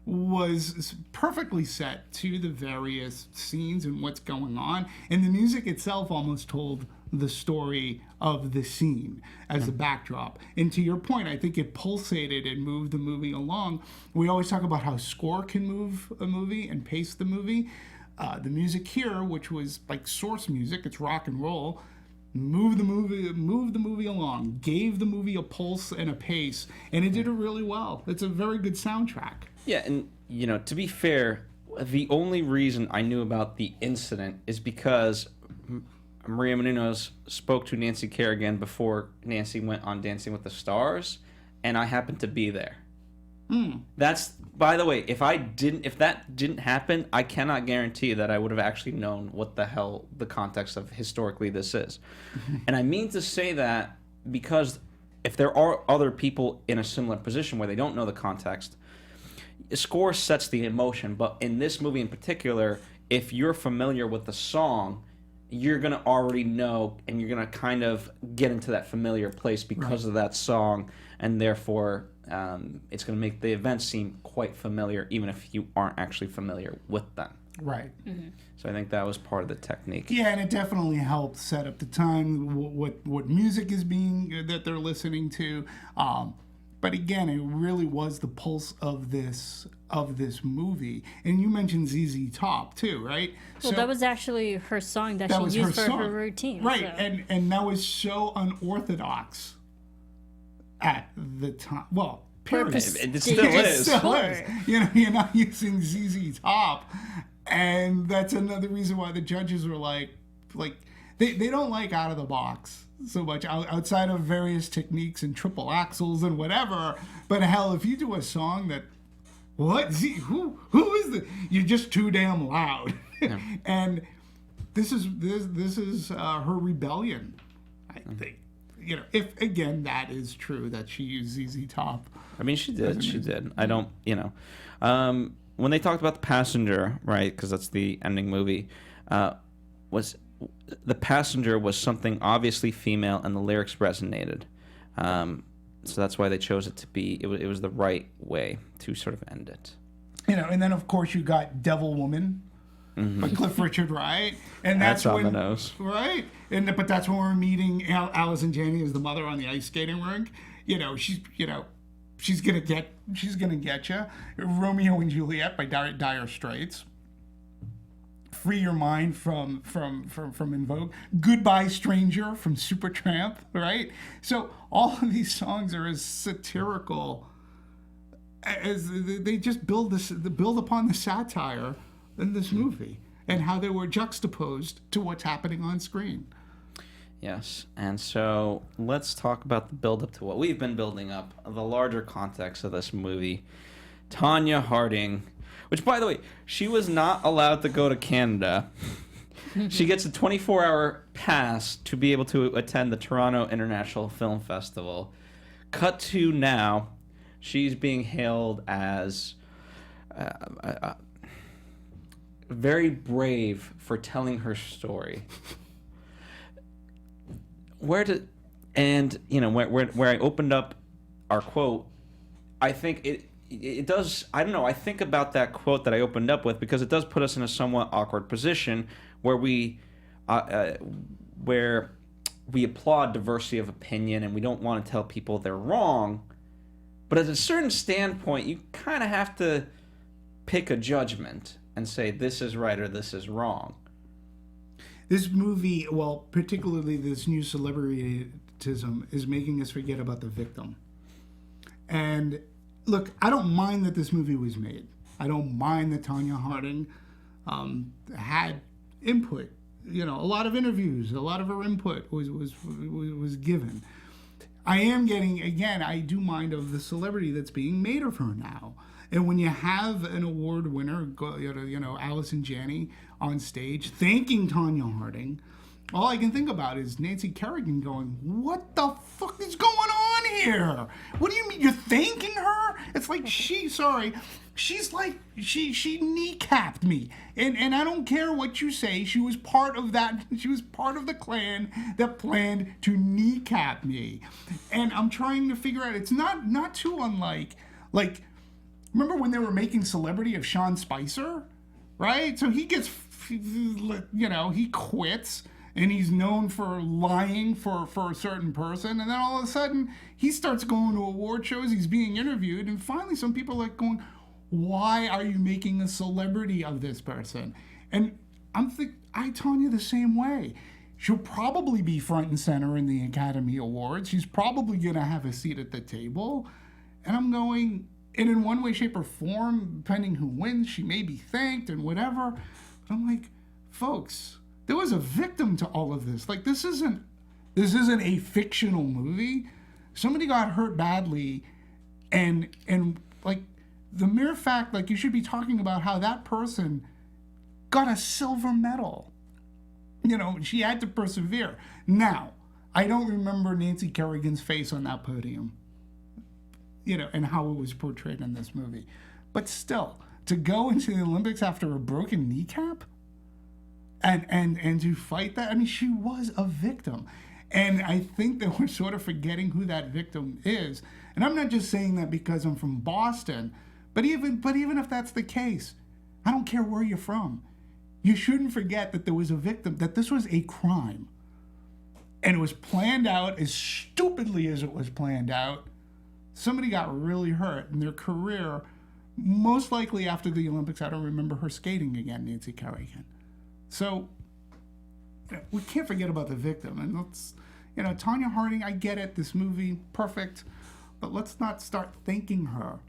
was perfectly set to the various scenes and what's going on, and the music itself almost told the story of the scene as a backdrop. And to your point, I think it pulsated and moved the movie along. We always talk about how score can move a movie and pace the movie. The music here, which was like source music, it's rock and roll, moved the movie along, gave the movie a pulse and a pace, and it did it really well. It's a very good soundtrack. Yeah, and, you know, to be fair, the only reason I knew about the incident is because Maria Menounos spoke to Nancy Kerrigan before Nancy went on Dancing with the Stars, and I happened to be there. That's, by the way, if that didn't happen, I cannot guarantee that I would have actually known what the hell the context of historically this is. And I mean to say that because if there are other people in a similar position where they don't know the context, score sets the emotion. But in this movie in particular, if you're familiar with the song, you're going to already know, and you're going to kind of get into that familiar place because of that song, and therefore it's going to make the event seem quite familiar, even if you aren't actually familiar with them. Right. Mm-hmm. So I think that was part of the technique. Yeah, and it definitely helped set up the time, what music is being that they're listening to. But again, it really was the pulse of this movie. And you mentioned ZZ Top too, right? Well, that was actually her song that she used for her routine. Right, so. and that was so unorthodox at the time. Well, period. It still is. Still is. You know, you're not using ZZ Top, and that's another reason why the judges were like they don't like out of the box so much outside of various techniques and triple axels and whatever. But hell, if you do a song that who is the? You're just too damn loud. Yeah. And this is her rebellion, I think. You know, if again that is true that she used ZZ Top. I mean, she did. She did. I don't. You know, when they talked about The Passenger, right? Because that's the ending movie. Was The Passenger was something obviously female, and the lyrics resonated. So that's why they chose it to be. It was the right way to sort of end it. You know, and then of course you got Devil Woman by Cliff Richard, right? And that's on when, the nose, right? But that's when we're meeting Allison Janney as the mother on the ice skating rink. You know, she's gonna get you. Romeo and Juliet by Dire Straits. Free Your Mind from In Vogue, Goodbye Stranger from Supertramp, right? So all of these songs are as satirical as they just build upon the satire in this movie and how they were juxtaposed to what's happening on screen. Yes, and so let's talk about the build-up to what we've been building up, the larger context of this movie. Tonya Harding, which, by the way, she was not allowed to go to Canada. She gets a 24-hour pass to be able to attend the Toronto International Film Festival. Cut to now, she's being hailed as very brave for telling her story. Where I opened up our quote, I think it does. I don't know. I think about that quote that I opened up with because it does put us in a somewhat awkward position where we applaud diversity of opinion and we don't want to tell people they're wrong, but at a certain standpoint, you kind of have to pick a judgment and say this is right or this is wrong. This movie, well, particularly this new celebrityism, is making us forget about the victim. And look, I don't mind that this movie was made. I don't mind that Tonya Harding had input. You know, a lot of interviews, a lot of her input was given. I am getting, again, I do mind of the celebrity that's being made of her now. And when you have an award winner, Allison Janney on stage thanking Tonya Harding, all I can think about is Nancy Kerrigan going, what the fuck is going on here? What do you mean? You're thanking her? It's like she's like, she kneecapped me. And I don't care what you say. She was part of that. She was part of the clan that planned to kneecap me. And I'm trying to figure out, it's not too unlike, like, remember when they were making Celebrity of Sean Spicer, right? So he gets, he quits, and he's known for lying for a certain person, and then all of a sudden, he starts going to award shows, he's being interviewed, and finally some people are like going, why are you making a celebrity of this person? And I Tonya the same way. She'll probably be front and center in the Academy Awards. She's probably going to have a seat at the table. And I'm going, and in one way, shape, or form, depending who wins, she may be thanked and whatever. But I'm like, folks, there was a victim to all of this. Like, this isn't a fictional movie. Somebody got hurt badly, and like, the mere fact, like, you should be talking about how that person got a silver medal. You know, she had to persevere. Now, I don't remember Nancy Kerrigan's face on that podium, and how it was portrayed in this movie. But still, to go into the Olympics after a broken kneecap and to fight that, I mean, she was a victim. And I think that we're sort of forgetting who that victim is. And I'm not just saying that because I'm from Boston, but even if that's the case, I don't care where you're from. You shouldn't forget that there was a victim, that this was a crime. And it was planned out as stupidly as it was planned out. Somebody got really hurt in their career, most likely after the Olympics. I don't remember her skating again, Nancy Kerrigan. So we can't forget about the victim. And let's, Tonya Harding, I get it, this movie, perfect. But let's not start thanking her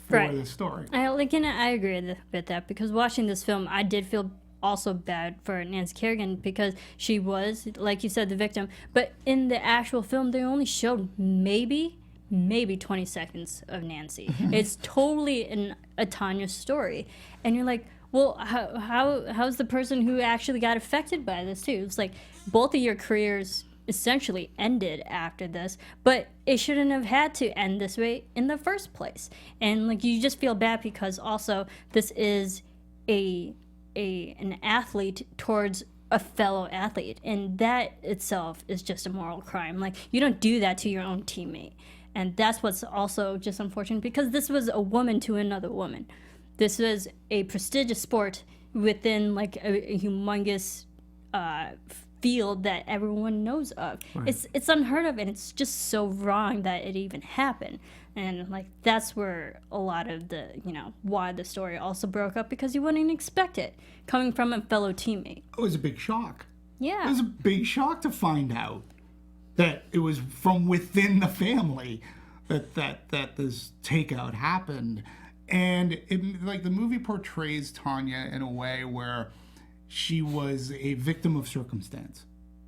for the story. I agree with that, because watching this film, I did feel also bad for Nancy Kerrigan because she was, like you said, the victim. But in the actual film, they only showed maybe 20 seconds of Nancy. It's totally a Tonya story. And you're like, well, how's the person who actually got affected by this too? It's like both of your careers essentially ended after this, but it shouldn't have had to end this way in the first place. And like, you just feel bad because also this is an athlete towards a fellow athlete, and that itself is just a moral crime. Like, you don't do that to your own teammate. And that's what's also just unfortunate, because this was a woman to another woman. This was a prestigious sport within like a humongous field that everyone knows of. Right. It's unheard of, and it's just so wrong that it even happened. And like that's where a lot of the why the story also broke up, because you wouldn't expect it coming from a fellow teammate. It was a big shock. Yeah, it was a big shock to find out that it was from within the family that this takeout happened. And like the movie portrays Tonya in a way where she was a victim of circumstance.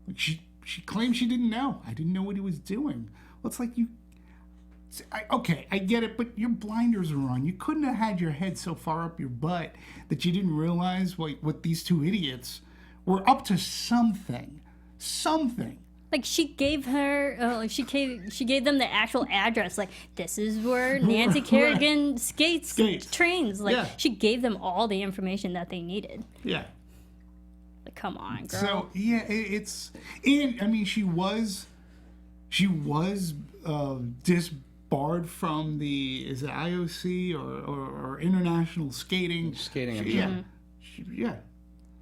Like she claimed she didn't know. I didn't know what he was doing. Well, it's like okay, I get it, but your blinders are on. You couldn't have had your head so far up your butt that you didn't realize what these two idiots were up to. Something. Like she gave her, she gave them the actual address. Like, this is where Nancy Kerrigan skates. Trains. Like, yeah. She gave them all the information that they needed. Yeah. Like, come on, girl. So yeah, and I mean, she was disbarred from the IOC or international skating. Yeah. Yeah.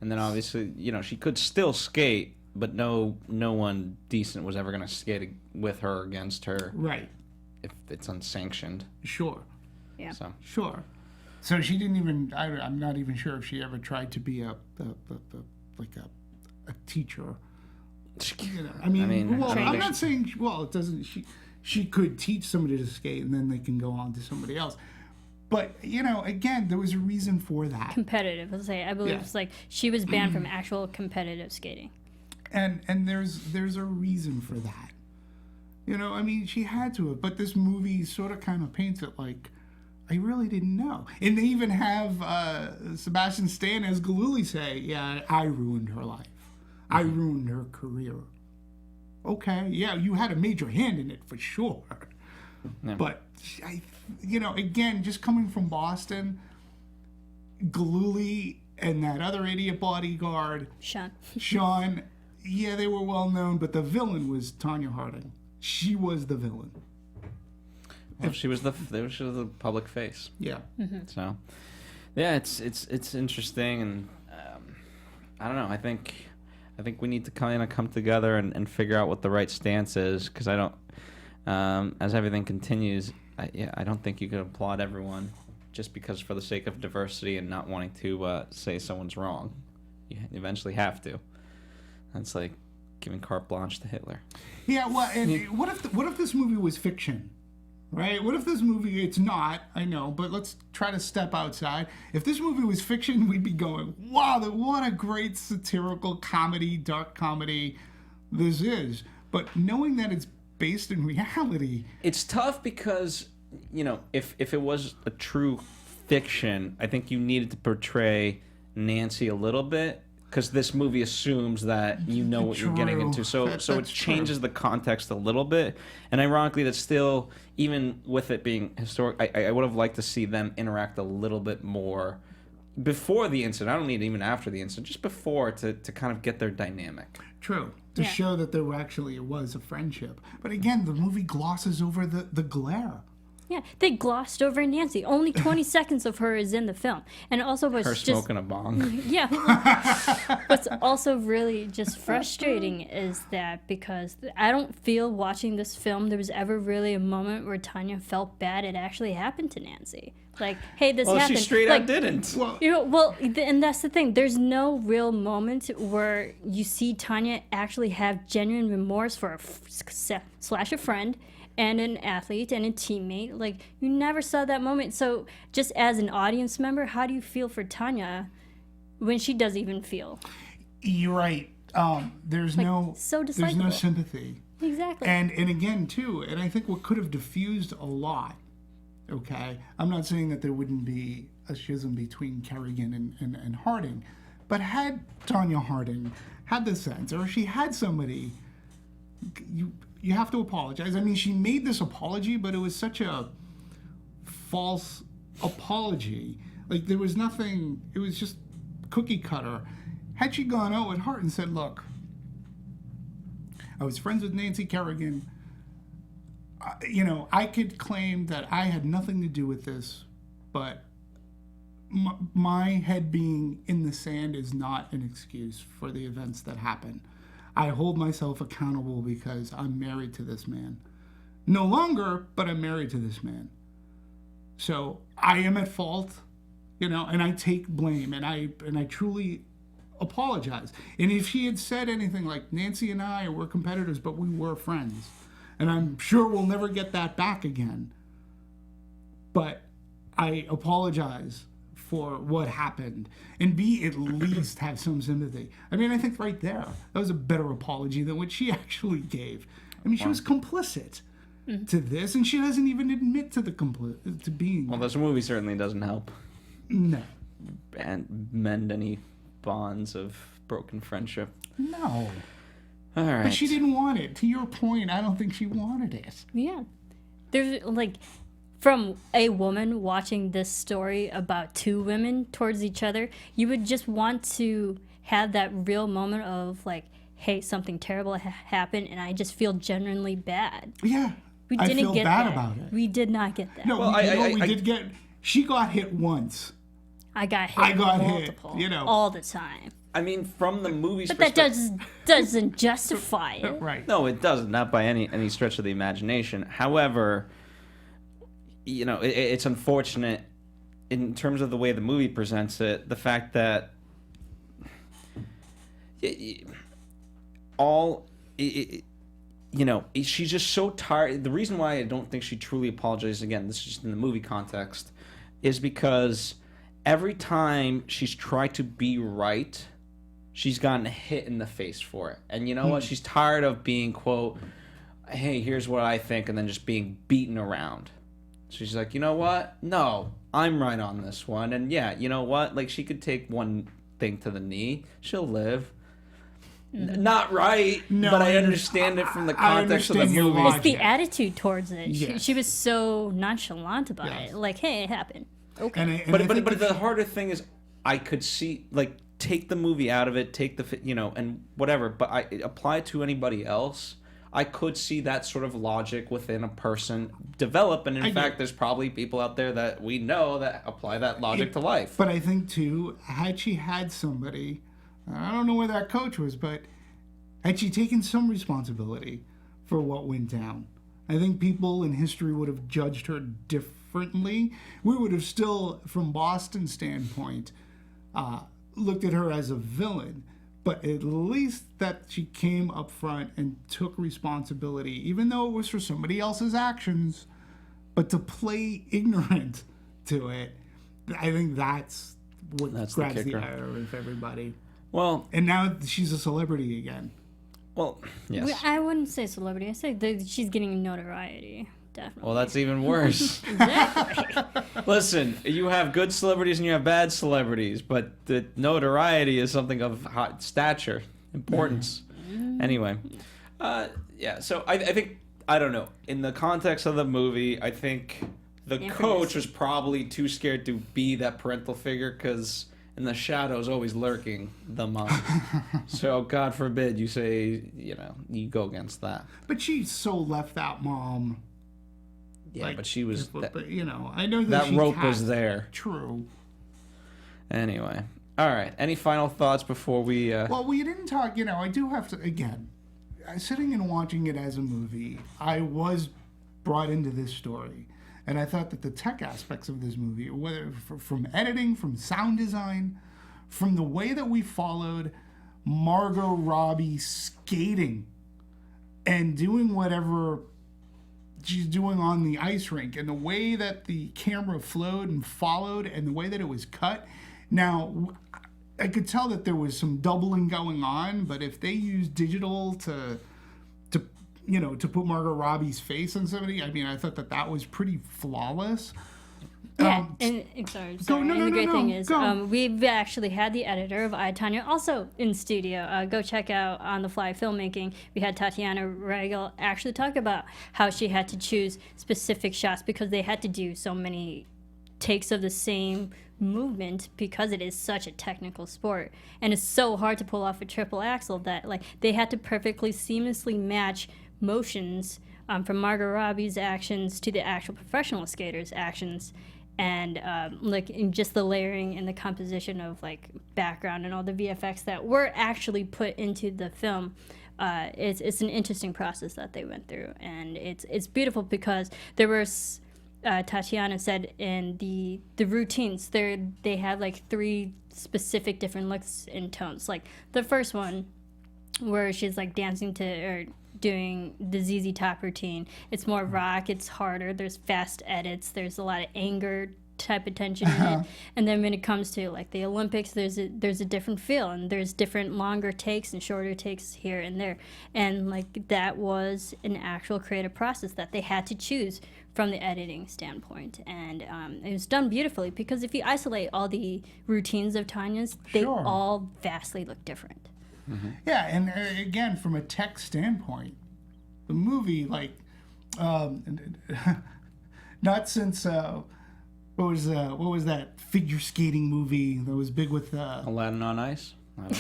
And then obviously, she could still skate, but no one decent was ever going to skate with her, against her. Right. If it's unsanctioned. Sure. Yeah. Sure. So she didn't even, I'm not even sure if she ever tried to be a teacher. I mean, well, I'm not saying, it doesn't, she could teach somebody to skate and then they can go on to somebody else. But, again, there was a reason for that. Competitive, I believe it's like she was banned from actual competitive skating. And there's a reason for that. I mean, she had to have, but this movie sort of kind of paints it like, I really didn't know. And they even have Sebastian Stan as Galuli say, yeah, I ruined her life. I ruined her career. Okay, yeah, you had a major hand in it for sure. Yeah. But, again, just coming from Boston, Galuli and that other idiot bodyguard, Sean, yeah, they were well known, but the villain was Tonya Harding. She was the villain. Well, she was the public face. Yeah. Mm-hmm. So, yeah, it's interesting, and I don't know. I think we need to kind of come together and figure out what the right stance is, because I don't. As everything continues, I don't think you could applaud everyone just because for the sake of diversity and not wanting to say someone's wrong. You eventually have to. That's like giving carte blanche to Hitler. Yeah, well, and what if this movie was fiction, right? What if this movie, it's not, I know, but let's try to step outside. If this movie was fiction, we'd be going, wow, what a great satirical comedy, dark comedy this is. But knowing that it's based in reality, it's tough because, if it was a true fiction, I think you needed to portray Nancy a little bit, because this movie assumes that what you're getting into. So it changes the context a little bit. And ironically, that's still, even with it being historic, I would have liked to see them interact a little bit more before the incident. I don't need even after the incident, just before, to kind of get their dynamic. True. To show that there was a friendship. But again, the movie glosses over the glare. Yeah, they glossed over Nancy. Only 20 seconds of her is in the film. And also was her smoking a bong. Yeah. What's also really just frustrating is that because I don't feel watching this film there was ever really a moment where Tonya felt bad it actually happened to Nancy. Like, hey, this happened. Well, she straight up didn't. And that's the thing. There's no real moment where you see Tonya actually have genuine remorse for a friend and an athlete and a teammate. Like, you never saw that moment. So just as an audience member, how do you feel for Tonya when she doesn't even feel? You're right. There's no sympathy. Exactly. And again, too, and I think what could have diffused a lot, okay, I'm not saying that there wouldn't be a schism between Kerrigan and Harding, but had Tonya Harding had the sense, or she had somebody, you have to apologize. I mean, she made this apology, but it was such a false apology. Like, there was nothing, it was just cookie cutter. Had she gone out with heart and said, look, I was friends with Nancy Kerrigan, I could claim that I had nothing to do with this, but my head being in the sand is not an excuse for the events that happened. I hold myself accountable because I'm married to this man. No longer, but I'm married to this man. So I am at fault, and I take blame, and I truly apologize. And if she had said anything like, Nancy and I were competitors, but we were friends, and I'm sure we'll never get that back again, but I apologize for what happened, and B, at least have some sympathy. I mean, I think right there, that was a better apology than what she actually gave. I mean, she was complicit to this, and she doesn't even admit to to being. Well, this movie certainly doesn't help. No. And mend any bonds of broken friendship. No. All right. But she didn't want it. To your point, I don't think she wanted it. Yeah. There's, from a woman watching this story about two women towards each other, you would just want to have that real moment of, hey, something terrible happened, and I just feel genuinely bad. Yeah. We didn't I feel get bad that. about it. We did not get that. No, we did get... She got hit once. I got hit multiple, all the time. I mean, from the movie's But perspective... that doesn't justify it. Right. No, it doesn't. Not by any stretch of the imagination. However, it's unfortunate in terms of the way the movie presents it, the fact that she's just so tired. The reason why I don't think she truly apologizes, again, this is just in the movie context, is because every time she's tried to be right, she's gotten hit in the face for it. And you know what? She's tired of being, quote, hey, here's what I think, and then just being beaten around. So she's like, you know what? No, I'm right on this one. And yeah, you know what? She could take one thing to the knee. She'll live. Not right, no, but I understand it from the context of the movie. It's the attitude towards it. Yes. She was so nonchalant about it. Hey, it happened. Okay. But the harder thing is, I could see, take the movie out of it, take the, and whatever, but I apply it to anybody else. I could see that sort of logic within a person develop, and in fact, there's probably people out there that we know that apply that logic to life. But I think, too, had she had somebody, I don't know where that coach was, but had she taken some responsibility for what went down, I think people in history would have judged her differently. We would have still, from Boston's standpoint, looked at her as a villain. But at least that she came up front and took responsibility, even though it was for somebody else's actions. But to play ignorant to it, I think that's what grabs the ire of everybody. Well, and now she's a celebrity again. Well, yes. I wouldn't say celebrity. I say that she's getting notoriety. Definitely. Well, that's even worse. Exactly. Listen, you have good celebrities and you have bad celebrities, but the notoriety is something of high stature, importance. Anyway, yeah. So I think, I don't know. In the context of the movie, I think the coach was probably too scared to be that parental figure because in the shadows, always lurking the mom. So God forbid you say, you go against that. But she so left that mom. Yeah, but she was. I know that rope was there. True. Anyway, all right. Any final thoughts before we? Well, we didn't talk. I do have to again. Sitting and watching it as a movie, I was brought into this story, and I thought that the tech aspects of this movie, whether from editing, from sound design, from the way that we followed Margot Robbie skating and doing whatever she's doing on the ice rink, and the way that the camera flowed and followed, and the way that it was cut. Now, I could tell that there was some doubling going on, but if they used digital to put Margot Robbie's face on somebody, I mean, I thought that was pretty flawless. Yeah, and sorry. The great thing is, we've actually had the editor of Tonya also in studio. Go check out On the Fly Filmmaking. We had Tatiana Regal actually talk about how she had to choose specific shots because they had to do so many takes of the same movement because it is such a technical sport and it's so hard to pull off a triple axel that they had to perfectly seamlessly match motions from Margot Robbie's actions to the actual professional skaters' actions. And in just the layering and the composition of background and all the VFX that were actually put into the film it's an interesting process that they went through, and it's beautiful because there was. Tatiana said in the routines they have like 3 specific different looks and tones. Like the first one where she's like dancing to or doing the ZZ Top routine, it's more rock, it's harder, there's fast edits, there's a lot of anger type of tension in it. And then when it comes to like the Olympics, there's a different feel, and there's different longer takes and shorter takes here and there, and like that was an actual creative process that they had to choose from the editing standpoint. And it was done beautifully, because if you isolate all the routines of Tonya's, they all vastly look different. Yeah, and again, from a tech standpoint, the movie, like, not since what was that figure skating movie that was big with Aladdin on Ice?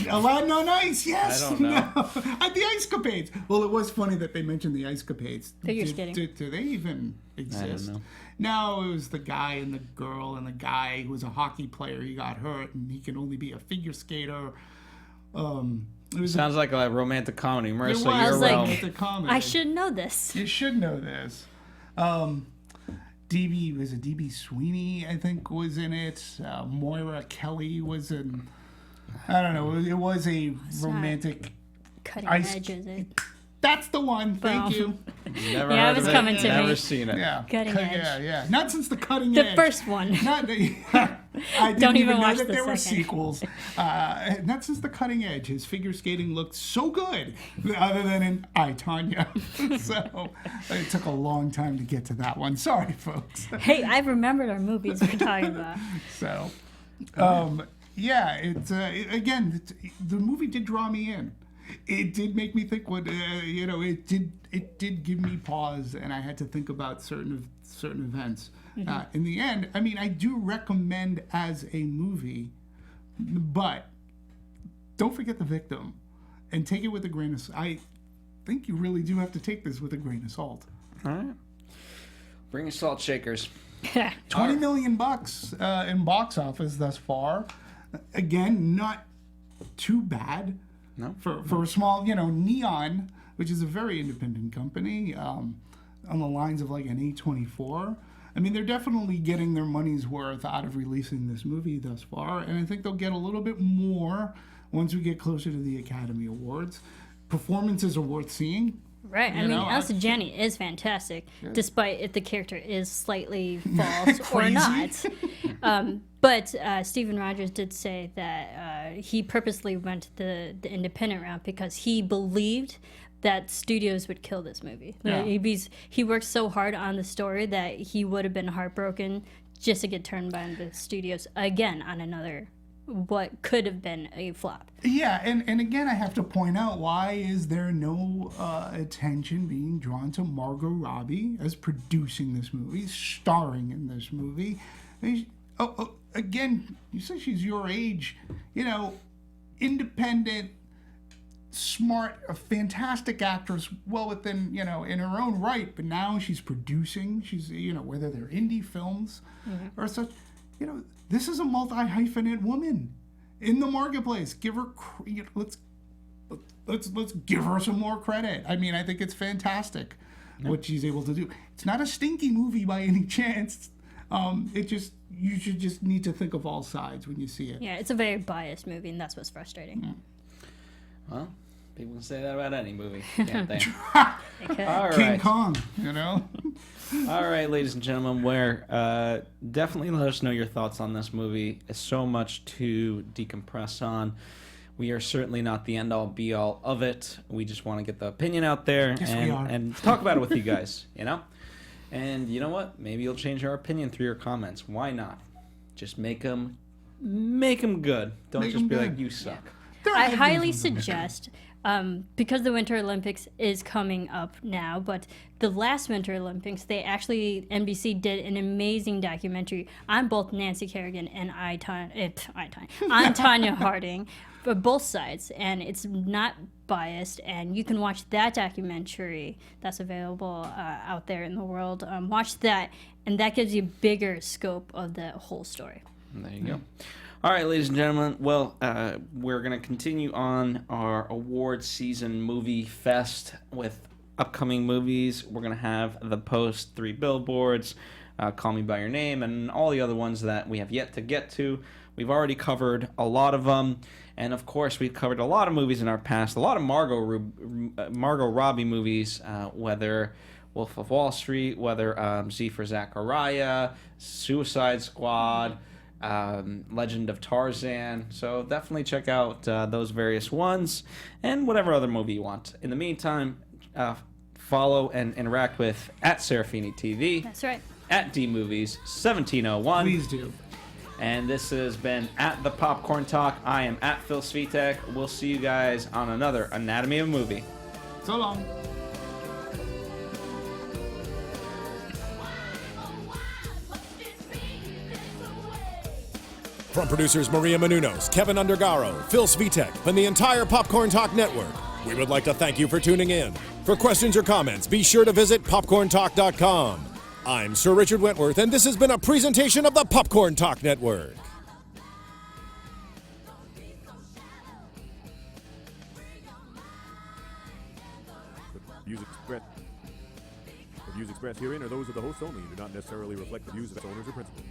Aladdin on Ice, yes. I don't know. No. The Ice Capades. Well, it was funny that they mentioned the Ice Capades. Figure skating. Do they even exist? I don't know. No, it was the guy and the girl, and the guy who was a hockey player. He got hurt, and he can only be a figure skater. Sounds like a romantic comedy. Marisa, It was your like- realm. romantic comedy. I should know this. You should know this. DB Sweeney, I think, was in it. Moira Kelly was in. I don't know. It was a romantic. Cutting Ice- edge, is it? That's the one. Thank you. Never Yeah, it heard was of coming it. to Never me. seen it. Yeah. Cutting edge. Yeah. Not since the cutting The edge. first one. Not the, I didn't Don't even even know watch that the there were second. sequels. Not since the cutting edge. His figure skating looked so good, other than in I, Tonya. So it took a long time to get to that one. Sorry, folks. Hey, I remembered our movies we're talking about. So, yeah, again, the movie did draw me in. It did make me think. It did give me pause, and I had to think about certain events. In the end, I mean, I do recommend as a movie, but don't forget the victim, and take it with a grain of salt. I think you really do have to take this with a grain of salt. All right. Bring your salt shakers. $20 million in box office thus far. Again, not too bad. No. For a small, Neon, which is a very independent company, on the lines of like an A24. I mean, they're definitely getting their money's worth out of releasing this movie thus far, and I think they'll get a little bit more once we get closer to the Academy Awards. Performances are worth seeing. Right. I mean, Allison Janney is fantastic, despite if the character is slightly false or not. But Stephen Rogers did say that he purposely went the independent route because he believed that studios would kill this movie. Yeah. He worked so hard on the story that he would have been heartbroken just to get turned by the studios again on another what could have been a flop. Yeah, and again, I have to point out, why is there no attention being drawn to Margot Robbie as producing this movie, starring in this movie? Again, you say she's your age, independent, smart, a fantastic actress, well within, in her own right, but now she's producing, she's, whether they're indie films or such, this is a multi-hyphenate woman in the marketplace. Give her, let's give her some more credit. I mean, I think it's fantastic what she's able to do. It's not a stinky movie by any chance. You should just need to think of all sides when you see it. Yeah, it's a very biased movie, and that's what's frustrating. Well, people can say that about any movie, can't they? Okay. All King right. Kong, All right, ladies and gentlemen, definitely let us know your thoughts on this movie. It's so much to decompress on. We are certainly not the end-all, be-all of it. We just want to get the opinion out there and talk about it with you guys, And you know what? Maybe you'll change our opinion through your comments. Why not? Just make them good. Don't Make just 'em be good. like, you suck. I highly suggest, because the Winter Olympics is coming up now, but the last Winter Olympics, NBC did an amazing documentary on both Nancy Kerrigan and on Tonya Harding, for both sides, and it's not biased, and you can watch that documentary that's available out there in the world. Watch that, and that gives you a bigger scope of the whole story. There you go. All right, ladies and gentlemen. Well, we're going to continue on our award season movie fest with upcoming movies. We're going to have The Post, 3 Billboards, Call Me By Your Name, and all the other ones that we have yet to get to. We've already covered a lot of them. And, of course, we've covered a lot of movies in our past, a lot of Margot Robbie movies, whether Wolf of Wall Street, whether Z for Zachariah, Suicide Squad, Legend of Tarzan. So definitely check out those various ones and whatever other movie you want. In the meantime, follow and interact with at Serafini TV. That's right. At DMovies 1701. Please do. And this has been at the Popcorn Talk. I am at Phil Svitek. We'll see you guys on another Anatomy of a Movie. So long. From producers Maria Menounos, Kevin Undergaro, Phil Svitek, and the entire Popcorn Talk Network, we would like to thank you for tuning in. For questions or comments, be sure to visit popcorntalk.com. I'm Sir Richard Wentworth, and this has been a presentation of the Popcorn Talk Network. The views expressed herein are those of the hosts only and do not necessarily reflect the views of its owners or principals.